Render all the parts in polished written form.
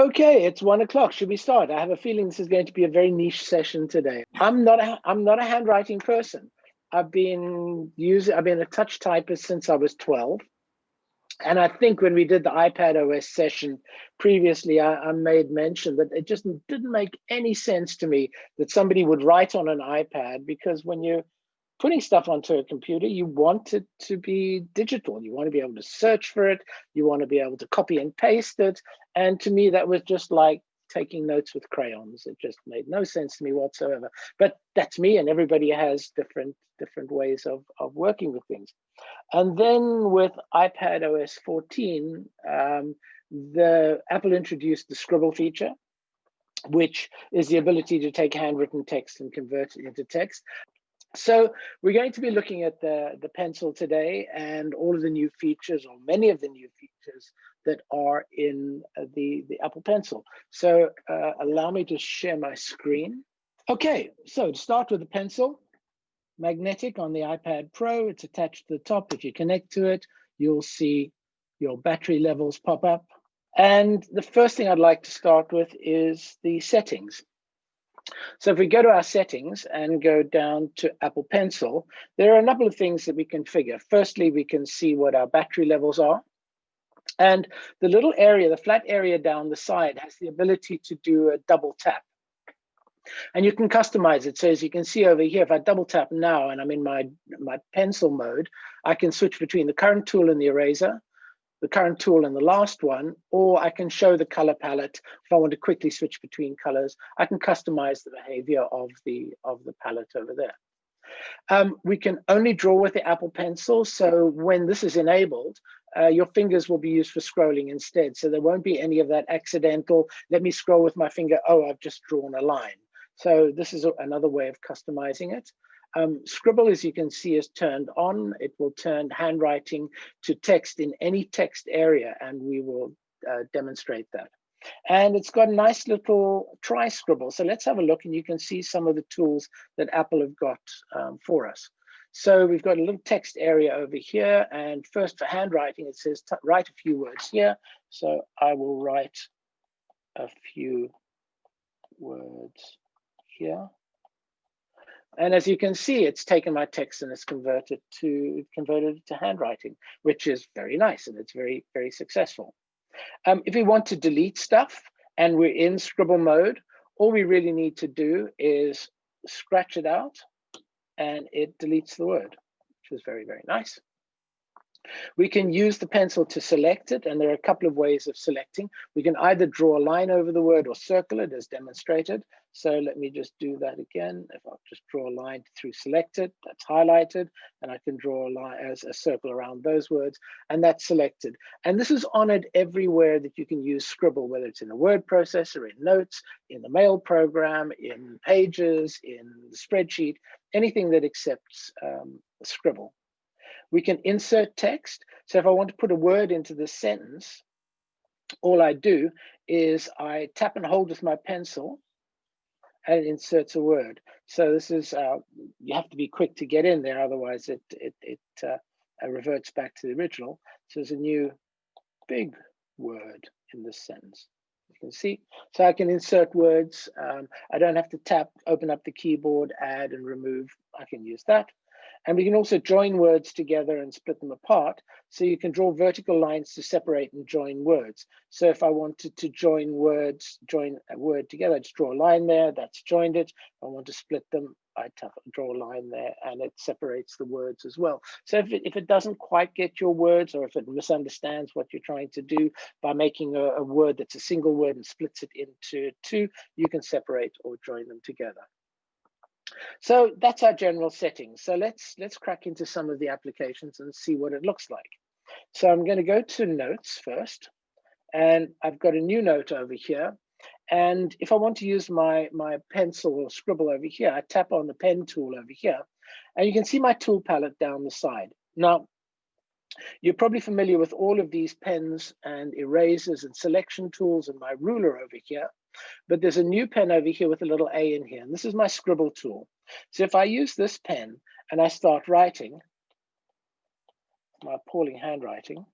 Okay, it's 1 o'clock. Should we start? I have a feeling this is going to be a very niche session today. I'm not a handwriting person. I've been a touch typist since I was 12. And I think when we did the iPadOS session previously, I made mention that it just didn't make any sense to me that somebody would write on an iPad, because when you're putting stuff onto a computer, you want it to be digital. You want to be able to search for it. You want to be able to copy and paste it. And to me, that was just like taking notes with crayons. It just made no sense to me whatsoever. But that's me, and everybody has different ways of working with things. And then with iPadOS 14, the Apple introduced the Scribble feature, which is the ability to take handwritten text and convert it into text. So we're going to be looking at the pencil today and all of the new features, or many of the new features that are in the Apple Pencil. So allow me to share my screen. Okay, so to start with the pencil, magnetic on the iPad Pro, it's attached to the top. If you connect to it, you'll see your battery levels pop up. And the first thing I'd like to start with is the settings. So if we go to our settings and go down to Apple Pencil, there are a couple of things that we configure. Firstly, we can see what our battery levels are. And the little area, the flat area down the side, has the ability to do a double tap. And you can customize it. So as you can see over here, if I double tap now and I'm in my pencil mode, I can switch between the current tool and the eraser, the current tool and the last one, or I can show the color palette. If I want to quickly switch between colors, I can customize the behavior of the palette over there. We can only draw with the Apple Pencil. So when this is enabled, your fingers will be used for scrolling instead. So there won't be any of that accidental, let me scroll with my finger, oh, I've just drawn a line. So this is another way of customizing it. Scribble, as you can see, is turned on. It will turn handwriting to text in any text area, and we will demonstrate that. And it's got a nice little try Scribble. So let's have a look, and you can see some of the tools that Apple have got for us. So we've got a little text area over here. And first for handwriting, it says write a few words here. So I will write a few words here. And as you can see, it's taken my text and it's converted it to handwriting, which is very nice, and it's very, very successful. If we want to delete stuff and we're in Scribble mode, all we really need to do is scratch it out and it deletes the word, which is very, very nice. We can use the pencil to select it, and there are a couple of ways of selecting. We can either draw a line over the word or circle it as demonstrated. So let me just do that again. If I'll just draw a line through selected, that's highlighted, and I can draw a line as a circle around those words, and that's selected. And this is honored everywhere that you can use Scribble, whether it's in a word processor, in notes, in the mail program, in pages, in the spreadsheet, anything that accepts Scribble. We can insert text. So if I want to put a word into this sentence, all I do is I tap and hold with my pencil and it inserts a word. So this is, you have to be quick to get in there, otherwise it reverts back to the original. So there's a new big word in this sentence. You can see, so I can insert words. I don't have to tap, open up the keyboard, add and remove. I can use that. And we can also join words together and split them apart. So you can draw vertical lines to separate and join words. So if I wanted to join a word together, I just draw a line there, that's joined it. If I want to split them, I draw a line there and it separates the words as well. So if it doesn't quite get your words, or if it misunderstands what you're trying to do by making a word that's a single word and splits it into two, you can separate or join them together. So that's our general settings. So let's crack into some of the applications and see what it looks like. So I'm going to go to notes first, and I've got a new note over here. And if I want to use my pencil or Scribble over here, I tap on the pen tool over here, and you can see my tool palette down the side. Now, you're probably familiar with all of these pens and erasers and selection tools and my ruler over here. But there's a new pen over here with a little A in here, and this is my Scribble tool. So if I use this pen and I start writing, my appalling handwriting,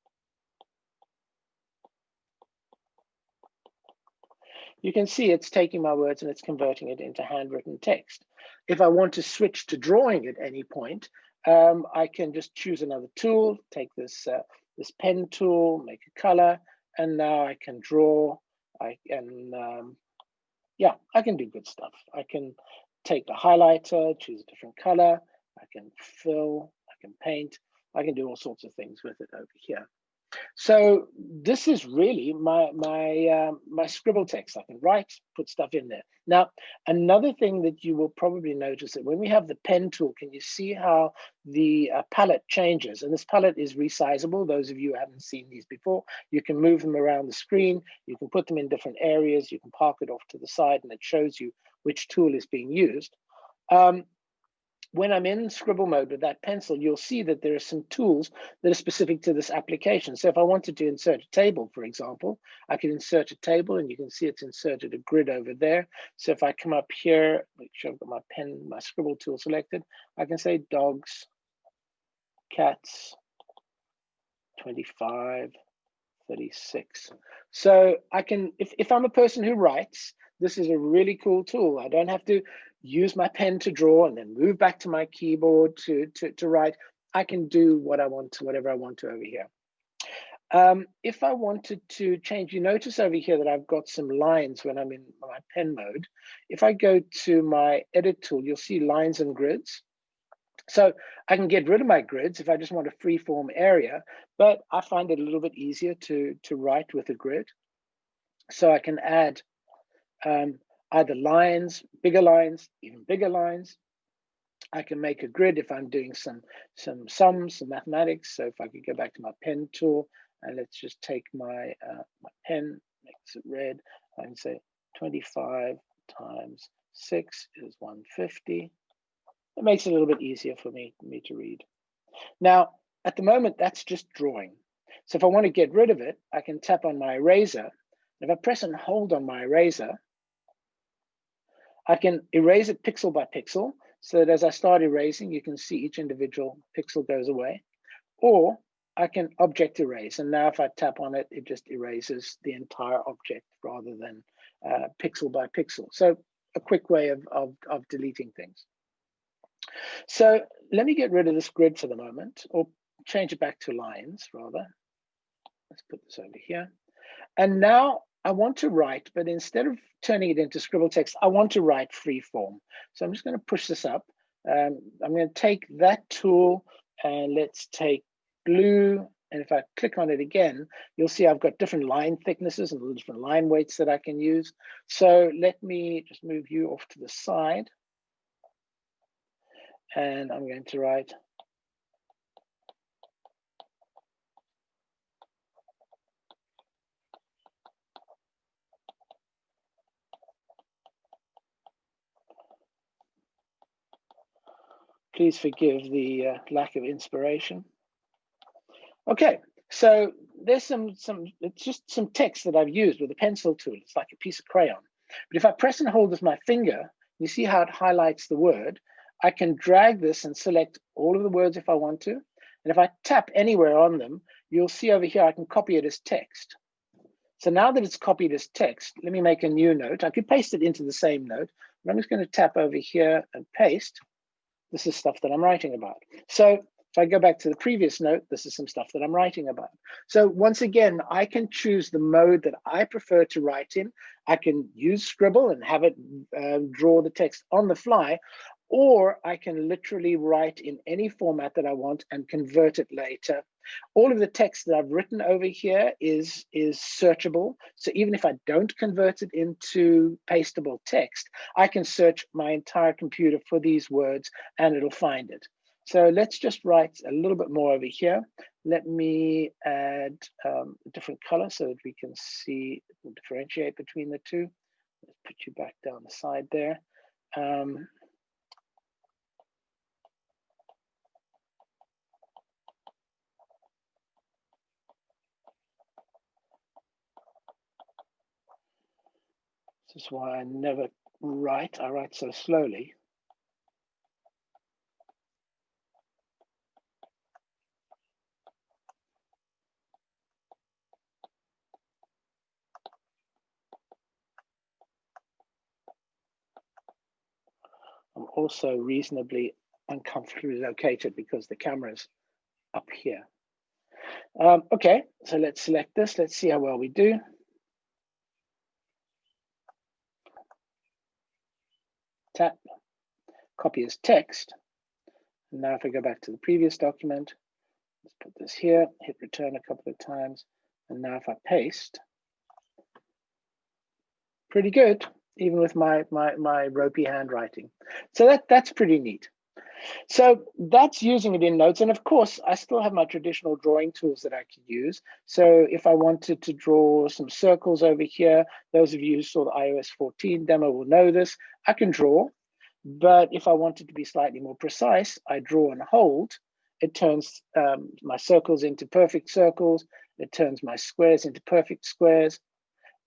you can see it's taking my words and it's converting it into handwritten text. If I want to switch to drawing at any point, I can just choose another tool, take this this pen tool, make a color, and now I can draw. I can, yeah, I can do good stuff. I can take the highlighter, choose a different color. I can fill, I can paint. I can do all sorts of things with it over here. So this is really my scribble text. I can write, put stuff in there. Now, another thing that you will probably notice that when we have the pen tool, can you see how the palette changes? And this palette is resizable. Those of you who haven't seen these before, you can move them around the screen. You can put them in different areas. You can park it off to the side, and it shows you which tool is being used. When I'm in scribble mode with that pencil, you'll see that there are some tools that are specific to this application. So if I wanted to insert a table, for example, I can insert a table, and you can see it's inserted a grid over there. So if I come up here, make sure I've got my pen, my scribble tool selected, I can say dogs, cats, 25, 36. So I can, if I'm a person who writes, this is a really cool tool. I don't have to use my pen to draw and then move back to my keyboard to write. I can do what I want to, whatever I want to over here. If I wanted to change, you notice over here that I've got some lines when I'm in my pen mode. If I go to my edit tool, you'll see lines and grids. So I can get rid of my grids if I just want a free form area, but I find it a little bit easier to write with a grid. So I can add either lines, even bigger lines. I can make a grid if I'm doing some sums, some mathematics. So if I could go back to my pen tool, and let's just take my my pen, makes it red. I can say 25 times 6 is 150. It makes it a little bit easier for me to read. Now, at the moment, that's just drawing. So if I want to get rid of it, I can tap on my eraser. If I press and hold on my eraser, I can erase it pixel by pixel, so that as I start erasing, you can see each individual pixel goes away. Or I can object erase, and now if I tap on it, it just erases the entire object rather than pixel by pixel. So a quick way of deleting things. So let me get rid of this grid for the moment, or change it back to lines rather. Let's put this over here. And now I want to write, but instead of turning it into scribble text, I want to write free form. So I'm just going to push this up. I'm going to take that tool, and let's take blue. And if I click on it again, you'll see I've got different line thicknesses and different line weights that I can use. So let me just move you off to the side. And I'm going to write please forgive the lack of inspiration. Okay, so there's it's just some text that I've used with a pencil tool. It's like a piece of crayon. But if I press and hold with my finger, you see how it highlights the word. I can drag this and select all of the words if I want to. And if I tap anywhere on them, you'll see over here, I can copy it as text. So now that it's copied as text, let me make a new note. I could paste it into the same note, but I'm just going to tap over here and paste. This is stuff that I'm writing about. So if I go back to the previous note, this is some stuff that I'm writing about. So once again, I can choose the mode that I prefer to write in. I can use Scribble and have it draw the text on the fly, or I can literally write in any format that I want and convert it later. All of the text that I've written over here is searchable. So even if I don't convert it into pastable text, I can search my entire computer for these words and it'll find it. So let's just write a little bit more over here. Let me add a different color so that we can see, differentiate between the two. Let's put you back down the side there. This is why I never write. I write so slowly. I'm also reasonably uncomfortably located because the camera's up here. Okay, so let's select this. Let's see how well we do. Tap, copy as text. And now if I go back to the previous document, let's put this here, hit return a couple of times. And now if I paste, pretty good, even with my ropey handwriting. So that's pretty neat. So that's using it in Notes. And of course, I still have my traditional drawing tools that I can use. So if I wanted to draw some circles over here, those of you who saw the iOS 14 demo will know this, I can draw. But if I wanted to be slightly more precise, I draw and hold. It turns my circles into perfect circles. It turns my squares into perfect squares.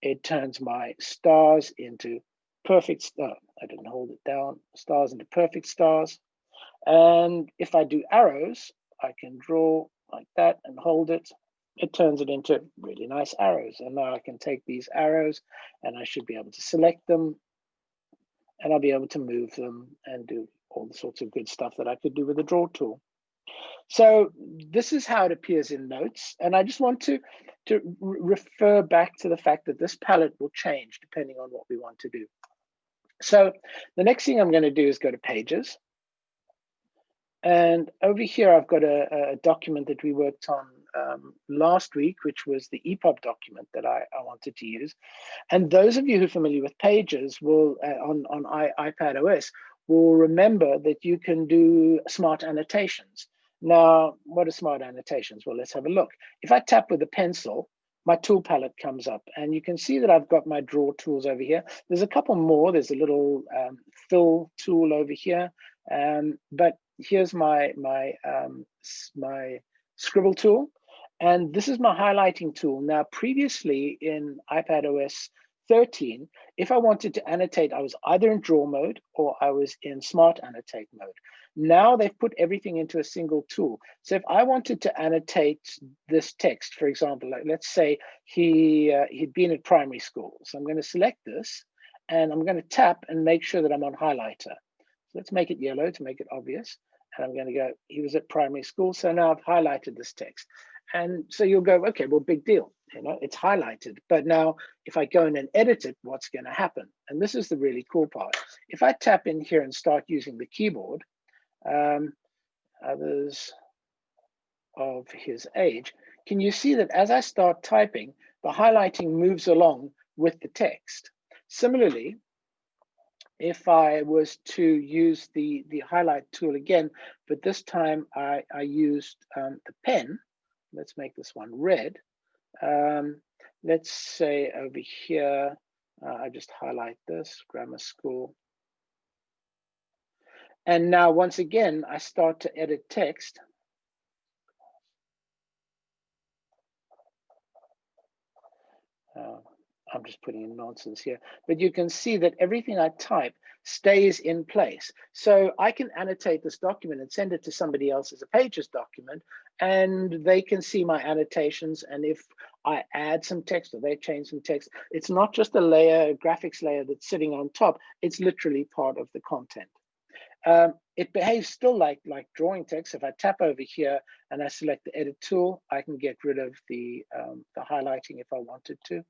It turns my stars into perfect, I didn't hold it down, stars into perfect stars. And if I do arrows, I can draw like that and hold it. It turns it into really nice arrows. And now I can take these arrows and I should be able to select them and I'll be able to move them and do all the sorts of good stuff that I could do with the draw tool. So this is how it appears in Notes. And I just want to refer back to the fact that this palette will change depending on what we want to do. So the next thing I'm going to do is go to Pages. And over here, I've got a document that we worked on last week, which was the EPUB document that I wanted to use. And those of you who are familiar with Pages will, on iPadOS, will remember that you can do smart annotations. Now, what are smart annotations? Well, let's have a look. If I tap with a pencil, my tool palette comes up, and you can see that I've got my draw tools over here. There's a couple more. There's a little fill tool over here, but here's my Scribble tool, and this is my highlighting tool. Now, previously in iPadOS 13, if I wanted to annotate, I was either in draw mode or I was in smart annotate mode. Now they've put everything into a single tool. So if I wanted to annotate this text, for example, like let's say he'd been at primary school. So I'm going to select this and I'm going to tap and make sure that I'm on highlighter. So let's make it yellow to make it obvious. And I'm going to go, he was at primary school. So now I've highlighted this text. And so you'll go, okay, well, big deal. You know, it's highlighted. But now if I go in and edit it, what's going to happen? And this is the really cool part. If I tap in here and start using the keyboard, others of his age, can you see that as I start typing, the highlighting moves along with the text? Similarly, if I was to use the highlight tool again, but this time I used the pen. Let's make this one red. Let's say over here, I just highlight this, grammar school. And now, once again, I start to edit text. I'm just putting in nonsense here, but you can see that everything I type stays in place. So I can annotate this document and send it to somebody else as a Pages document, and they can see my annotations. And if I add some text or they change some text, it's not just a layer, a graphics layer that's sitting on top. It's literally part of the content. It behaves still like drawing text. If I tap over here and I select the edit tool, I can get rid of the highlighting if I wanted to.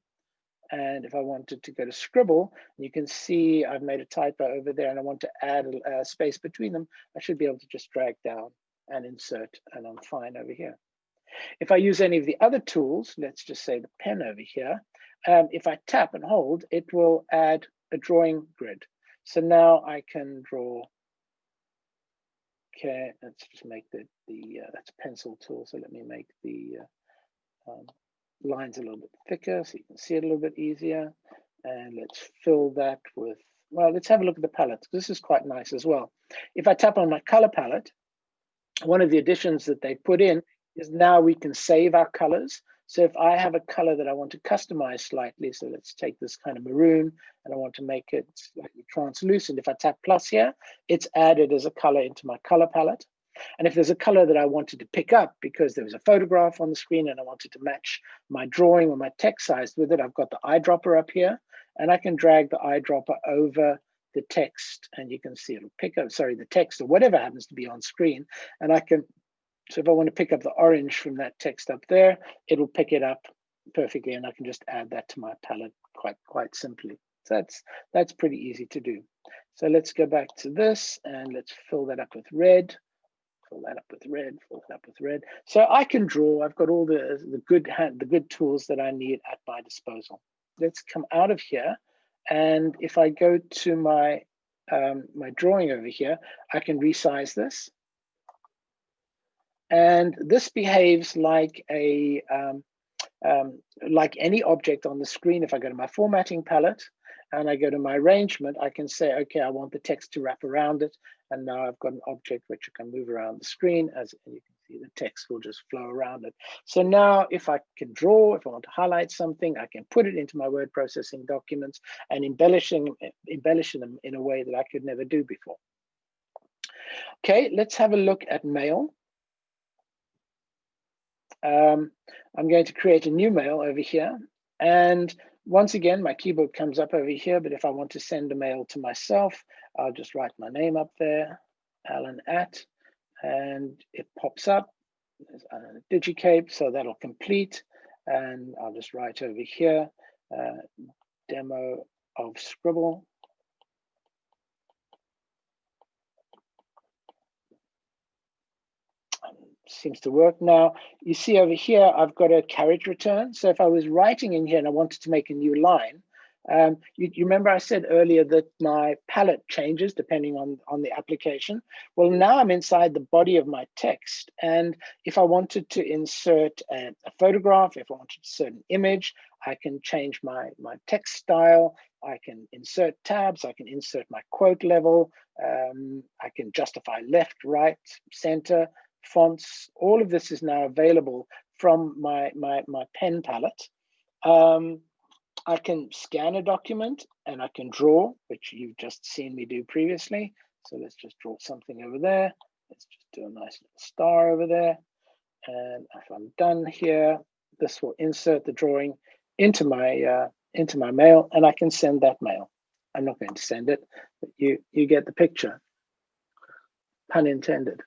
And if I wanted to go to Scribble, you can see I've made a typo over there and I want to add a space between them. I should be able to just drag down and insert, and I'm fine over here. If I use any of the other tools, let's just say the pen over here, if I tap and hold, it will add a drawing grid. So now I can draw. Okay, let's just make that's a pencil tool. So let me make the lines a little bit thicker so you can see it a little bit easier. And let's fill that with, well, let's have a look at the palette. This is quite nice as well. If I tap on my color palette, one of the additions that they put in is now we can save our colors. So if I have a color that I want to customize slightly, so let's take this kind of maroon and I want to make it slightly translucent. If I tap plus here, it's added as a color into my color palette. And if there's a color that I wanted to pick up because there was a photograph on the screen and I wanted to match my drawing or my text size with it, I've got the eyedropper up here and I can drag the eyedropper over the text, and you can see it'll pick up, sorry, the text or whatever happens to be on screen. And I can, so if I want to pick up the orange from that text up there, it'll pick it up perfectly, and I can just add that to my palette quite simply. So that's pretty easy to do. So let's go back to this and let's fill that up with red. Fill that up with red. Fill that up with red. So I can draw. I've got all the good tools that I need at my disposal. Let's come out of here, and if I go to my my drawing over here, I can resize this, and this behaves like a like any object on the screen. If I go to my formatting palette and I go to my arrangement, I can say, okay, I want the text to wrap around it. And now I've got an object which I can move around the screen, as you can see, the text will just flow around it. So now if I can draw, if I want to highlight something, I can put it into my word processing documents and embellishing them in a way that I could never do before. Okay, let's have a look at mail. I'm going to create a new mail over here. And once again, my keyboard comes up over here, but if I want to send a mail to myself, I'll just write my name up there, Alan at, and it pops up. There's Digicape, so that'll complete. And I'll just write over here, demo of Scribble. Seems to work now. You see over here, I've got a carriage return. So if I was writing in here and I wanted to make a new line, you remember I said earlier that my palette changes depending on the application. Well, now I'm inside the body of my text. And if I wanted to insert a photograph, if I wanted to insert an image, I can change my text style. I can insert tabs. I can insert my quote level. I can justify left, right, center, fonts. All of this is now available from my pen palette. I can scan a document and I can draw, which you've just seen me do previously. So let's just draw something over there. Let's just do a nice little star over there. And if I'm done here, this will insert the drawing into my mail, and I can send that mail. I'm not going to send it, but you get the picture. Pun intended.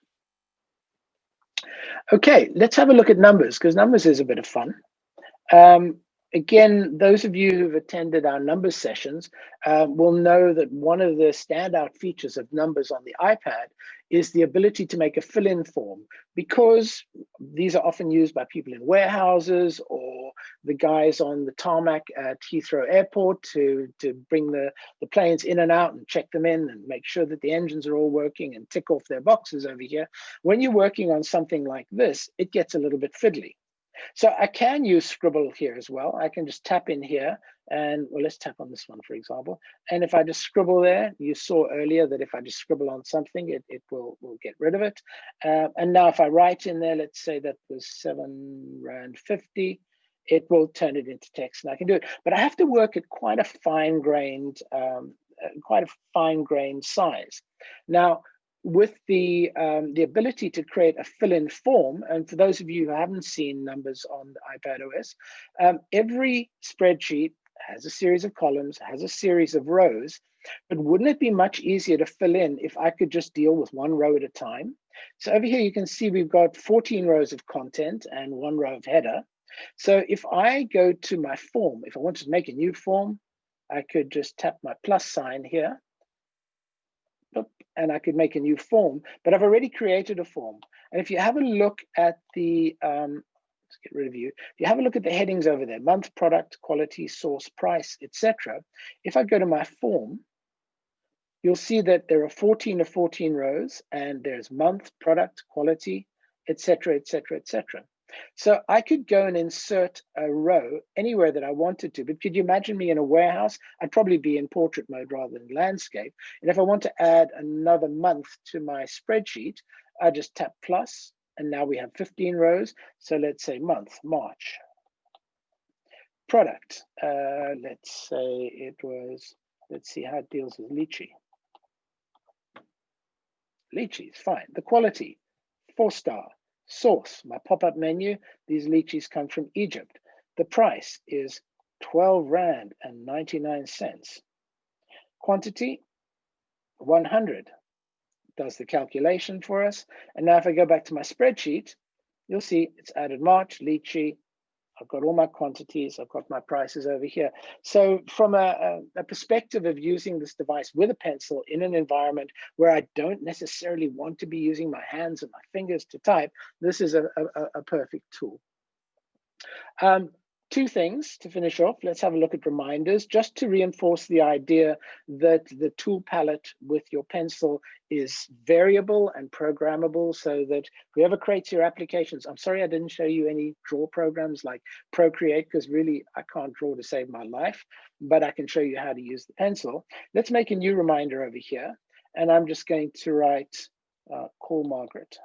Okay, let's have a look at numbers, because numbers is a bit of fun. Again, those of you who've attended our numbers sessions will know that one of the standout features of numbers on the iPad is the ability to make a fill-in form, because these are often used by people in warehouses or the guys on the tarmac at Heathrow Airport to bring the planes in and out and check them in and make sure that the engines are all working and tick off their boxes over here. When you're working on something like this, it gets a little bit fiddly. So I can use Scribble here as well. I can just tap in here and, well, let's tap on this one, for example. And if I just scribble there, you saw earlier that if I just scribble on something, it will get rid of it. And now if I write in there, let's say that was R7.50, it will turn it into text and I can do it. But I have to work at quite a fine-grained size. Now, with the ability to create a fill-in form, and for those of you who haven't seen numbers on the iPadOS, every spreadsheet has a series of columns, has a series of rows, but wouldn't it be much easier to fill in if I could just deal with one row at a time? So over here, you can see we've got 14 rows of content and one row of header. So if I go to my form, if I wanted to make a new form, I could just tap my plus sign here, and I could make a new form, but I've already created a form. And if you have a look at the, let's get rid of you. If you have a look at the headings over there, month, product, quality, source, price, etc. If I go to my form, you'll see that there are 14 of 14 rows, and there's month, product, quality, etc., etc., etc. So I could go and insert a row anywhere that I wanted to, but could you imagine me in a warehouse? I'd probably be in portrait mode rather than landscape. And if I want to add another month to my spreadsheet, I just tap plus, and now we have 15 rows. So let's say month, March. Product, let's say it was, let's see how it deals with lychee. Lychee is fine. The quality, 4-star. Source, my pop-up menu, these lychees come from Egypt. The price is R12.99. Quantity, 100 does the calculation for us. And now if I go back to my spreadsheet, you'll see it's added March, lychee. I've got all my quantities. I've got my prices over here. So from a perspective of using this device with a pencil in an environment where I don't necessarily want to be using my hands and my fingers to type, this is a perfect tool. Two things to finish off. Let's have a look at reminders, just to reinforce the idea that the tool palette with your pencil is variable and programmable, so that whoever creates your applications, I'm sorry I didn't show you any draw programs like Procreate, because really I can't draw to save my life, but I can show you how to use the pencil. Let's make a new reminder over here, and I'm just going to write call Margaret.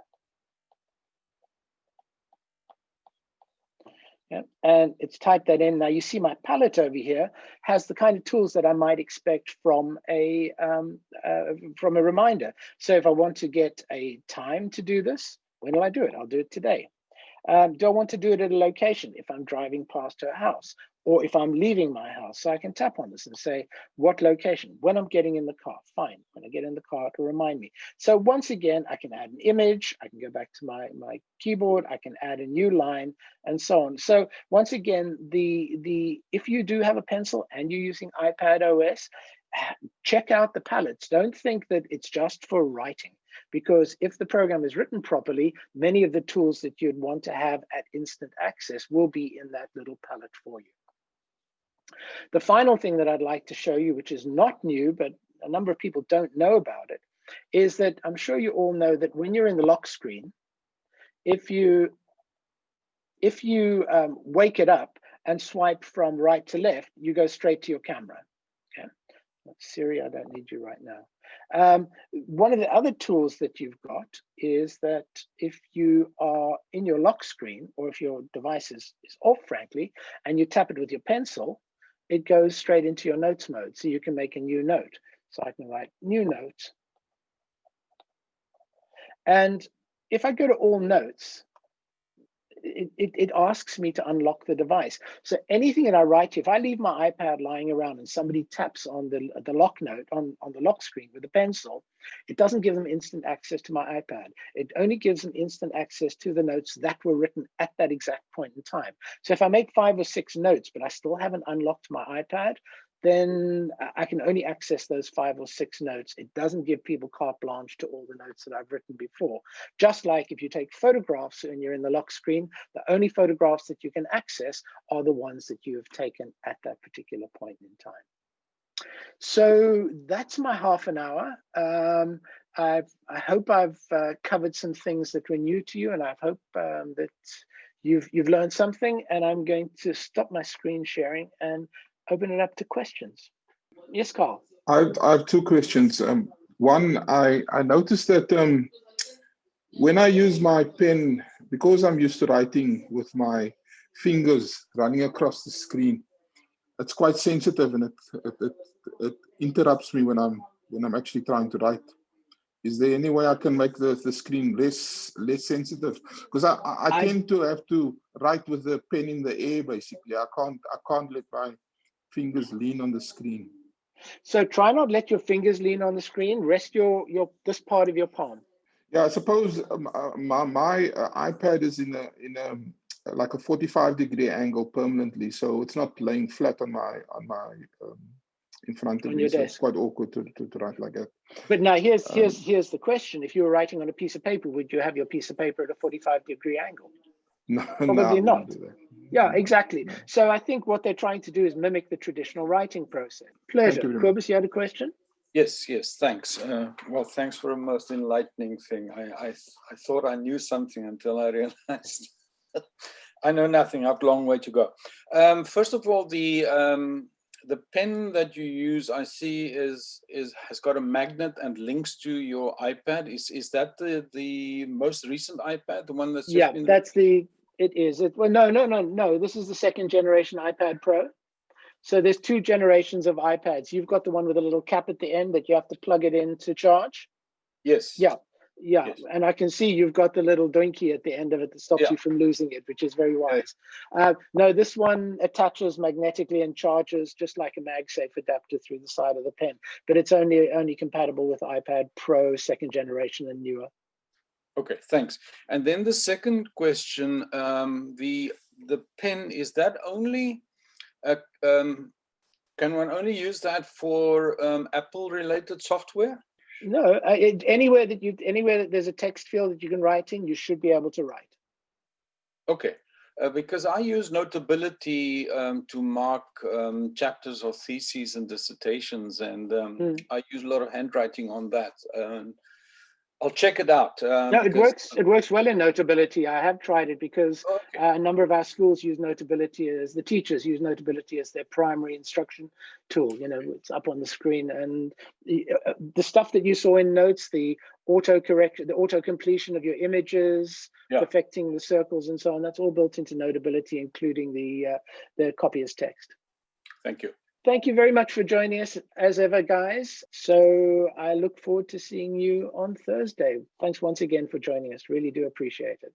Yeah, and it's typed that in. Now you see my palette over here has the kind of tools that I might expect from a reminder. So if I want to get a time to do this, when will I do it? I'll do it today. Do I want to do it at a location if I'm driving past her house or if I'm leaving my house? So I can tap on this and say, what location? When I'm getting in the car, fine. When I get in the car, it'll remind me. So once again, I can add an image. I can go back to my keyboard. I can add a new line and so on. So once again, if you do have a pencil and you're using iPadOS, check out the palettes. Don't think that it's just for writing, because if the program is written properly, many of the tools that you'd want to have at instant access will be in that little palette for you. The final thing that I'd like to show you, which is not new, but a number of people don't know about it, is that I'm sure you all know that when you're in the lock screen, if you wake it up and swipe from right to left, you go straight to your camera. Okay. Siri, I don't need you right now. One of the other tools that you've got is that if you are in your lock screen, or if your device is off, frankly, and you tap it with your pencil, it goes straight into your notes mode. So you can make a new note. So I can write new note. And if I go to all notes, it asks me to unlock the device. So anything that I write, if I leave my iPad lying around and somebody taps on the lock note on the lock screen with a pencil, it doesn't give them instant access to my iPad. It only gives them instant access to the notes that were written at that exact point in time. So if I make 5 or 6 notes, but I still haven't unlocked my iPad, then I can only access those 5 or 6 notes. It doesn't give people carte blanche to all the notes that I've written before. Just like if you take photographs and you're in the lock screen, the only photographs that you can access are the ones that you have taken at that particular point in time. So that's my half an hour. I hope I've covered some things that were new to you, and I hope that you've learned something. And I'm going to stop my screen sharing and open it up to questions. Yes, Carl. I have 2 questions. One, I noticed that when I use my pen, because I'm used to writing with my fingers running across the screen, it's quite sensitive, and it interrupts me when I'm actually trying to write. Is there any way I can make the screen less sensitive? Because I tend to have to write with the pen in the air, basically. I can't let my fingers lean on the screen. So try not let your fingers lean on the screen. Rest this part of your palm. Yeah, I suppose my iPad is in a like a 45-degree angle permanently, so it's not laying flat on my in front of me. So it's quite awkward to write like that. But now here's the question: if you were writing on a piece of paper, would you have your piece of paper at a 45-degree angle? No, probably not. Do that. Yeah, exactly. No. So I think what they're trying to do is mimic the traditional writing process. Pleasure. Kobus, you had a question? Yes, thanks. Well, thanks for a most enlightening thing. I thought I knew something until I realized I know nothing. I have a long way to go. First of all, the pen that you use, I see, has got a magnet and links to your iPad. Is that the most recent iPad, the one that's just been... that's well, no. This is the 2nd generation iPad Pro. So there's 2 generations of iPads. You've got the one with a little cap at the end that you have to plug it in to charge. Yes. Yeah. Yeah, Yes. and I can see you've got the little donkey at the end of it that stops Yeah. you from losing it, which is very wise. No, this one attaches magnetically and charges just like a MagSafe adapter through the side of the pen, but it's only compatible with iPad Pro 2nd generation and newer. Okay, thanks. And then the second question, the pen, is that only can one only use that for Apple related software? No, anywhere that there's a text field that you can write in, you should be able to write. Okay, because I use Notability to mark chapters or theses and dissertations, and I use a lot of handwriting on that. I'll check it out. No, it works well in Notability. I have tried it because a number of our schools use Notability the teachers use Notability as their primary instruction tool. You know, it's up on the screen, and the stuff that you saw in notes, the autocorrection, the auto completion of your images, perfecting the circles and so on, that's all built into Notability, including the copy as text. Thank you. Thank you very much for joining us as ever, guys. So I look forward to seeing you on Thursday. Thanks once again for joining us. Really do appreciate it.